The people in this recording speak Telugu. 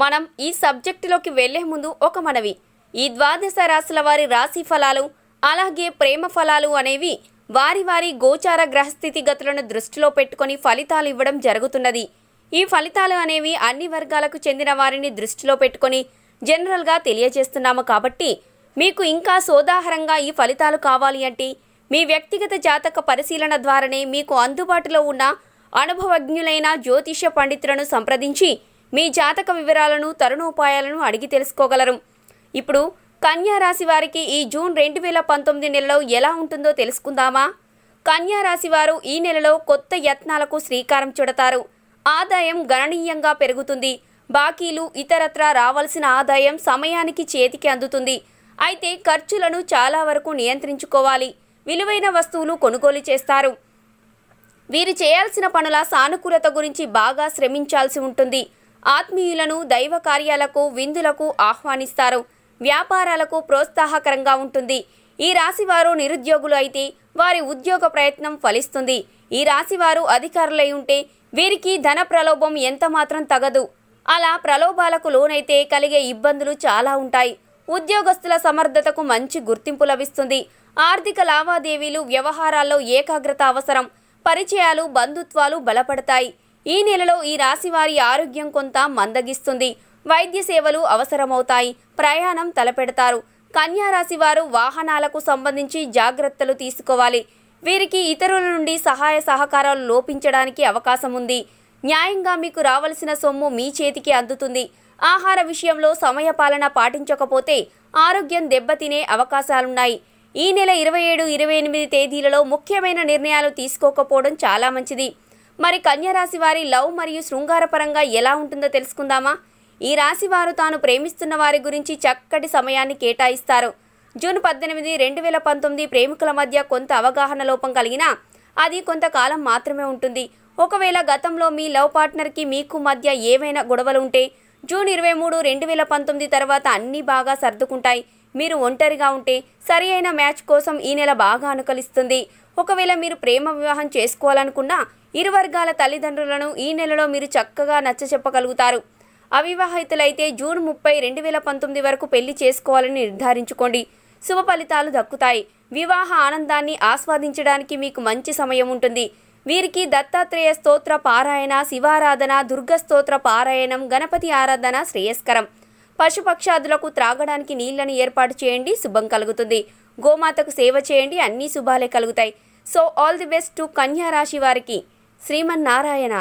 మనం ఈ సబ్జెక్టులోకి వెళ్లే ముందు ఒక మనవి. ఈ ద్వాదశ రాశుల వారి రాశి ఫలాలు అలాగే ప్రేమ ఫలాలు అనేవి వారి వారి గోచార గ్రహస్థితి గతులను దృష్టిలో పెట్టుకొని ఫలితాలు ఇవ్వడం జరుగుతున్నది. ఈ ఫలితాలు అనేవి అన్ని వర్గాలకు చెందిన వారిని దృష్టిలో పెట్టుకొని జనరల్గా తెలియజేస్తున్నాము. కాబట్టి మీకు ఇంకా సోదాహరంగా ఈ ఫలితాలు కావాలి అంటే మీ వ్యక్తిగత జాతక పరిశీలన ద్వారానే మీకు అందుబాటులో ఉన్న అనుభవజ్ఞులైన జ్యోతిష్య పండితులను సంప్రదించి మీ జాతక వివరాలను తరుణోపాయాలను అడిగి తెలుసుకోగలరు. ఇప్పుడు కన్యా రాశి వారికి ఈ జూన్ 2019 నెలలో ఎలా ఉంటుందో తెలుసుకుందామా? కన్యా రాశి వారు ఈ నెలలో కొత్త యత్నాలకు శ్రీకారం చుడతారు. ఆదాయం గణనీయంగా పెరుగుతుంది. బాకీలు ఇతరత్రా రావాల్సిన ఆదాయం సమయానికి చేతికి అందుతుంది. అయితే ఖర్చులను చాలా వరకు నియంత్రించుకోవాలి. విలువైన వస్తువులు కొనుగోలు చేస్తారు. వీరు చేయాల్సిన పనుల సానుకూలత గురించి బాగా శ్రమించాల్సి ఉంటుంది. ఆత్మీయులను దైవ కార్యాలకు విందులకు ఆహ్వానిస్తారు. వ్యాపారాలకు ప్రోత్సాహకరంగా ఉంటుంది. ఈ రాశివారు నిరుద్యోగులు అయితే వారి ఉద్యోగ ప్రయత్నం ఫలిస్తుంది. ఈ రాశివారు అధికారులై ఉంటే వీరికి ధన ప్రలోభం ఎంత మాత్రం తగదు. అలా ప్రలోభాలకు లోనైతే కలిగే ఇబ్బందులు చాలా ఉంటాయి. ఉద్యోగస్తుల సమర్థతకు మంచి గుర్తింపు లభిస్తుంది. ఆర్థిక లావాదేవీలు వ్యవహారాల్లో ఏకాగ్రత అవసరం. పరిచయాలు బంధుత్వాలు బలపడతాయి. ఈ నెలలో ఈ రాశివారి ఆరోగ్యం కొంత మందగిస్తుంది. వైద్య సేవలు అవసరమవుతాయి. ప్రయాణం తలపెడతారు. కన్యా రాశి వారు వాహనాలకు సంబంధించి జాగ్రత్తలు తీసుకోవాలి. వీరికి ఇతరుల నుండి సహాయ సహకారాలు లోపించడానికి అవకాశం ఉంది. న్యాయంగా మీకు రావలసిన సొమ్ము మీ చేతికి అందుతుంది. ఆహార విషయంలో సమయపాలన పాటించకపోతే ఆరోగ్యం దెబ్బతినే అవకాశాలున్నాయి. ఈ నెల 27, 28 తేదీలలో ముఖ్యమైన నిర్ణయాలు తీసుకోకపోవడం చాలా మంచిది. మరి కన్యా రాశి వారి లవ్ మరియు శృంగారపరంగా ఎలా ఉంటుందో తెలుసుకుందామా? ఈ రాశి వారు తాను ప్రేమిస్తున్న వారి గురించి చక్కటి సమయాన్ని కేటాయిస్తారు. జూన్ 18, 2019 ప్రేమికుల మధ్య కొంత అవగాహన లోపం కలిగినా అది కొంతకాలం మాత్రమే ఉంటుంది. ఒకవేళ గతంలో మీ లవ్ పార్ట్నర్కి మీకు మధ్య ఏవైనా గొడవలు ఉంటే జూన్ 23, 2019 తర్వాత అన్నీ బాగా సర్దుకుంటాయి. మీరు ఒంటరిగా ఉంటే సరి అయిన మ్యాచ్ కోసం ఈ నెల బాగా అనుకూలిస్తుంది. ఒకవేళ మీరు ప్రేమ వివాహం చేసుకోవాలనుకున్నా ఇరు వర్గాల తల్లిదండ్రులను ఈ నెలలో మీరు చక్కగా నచ్చచెప్పగలుగుతారు. అవివాహితులైతే జూన్ 30, 2019 వరకు పెళ్లి చేసుకోవాలని నిర్ధారించుకోండి. శుభ ఫలితాలు దక్కుతాయి. వివాహ ఆనందాన్ని ఆస్వాదించడానికి మీకు మంచి సమయం ఉంటుంది. వీరికి దత్తాత్రేయ స్తోత్ర పారాయణ, శివారాధన, దుర్గ స్తోత్ర పారాయణం, గణపతి ఆరాధన శ్రేయస్కరం. పశుపక్షాదులకు త్రాగడానికి నీళ్లను ఏర్పాటు చేయండి. శుభం కలుగుతుంది. గోమాతకు సేవ చేయండి. అన్ని శుభాలే కలుగుతాయి. So all the best to కన్యా రాశి వారికి. శ్రీమన్నారాయణ.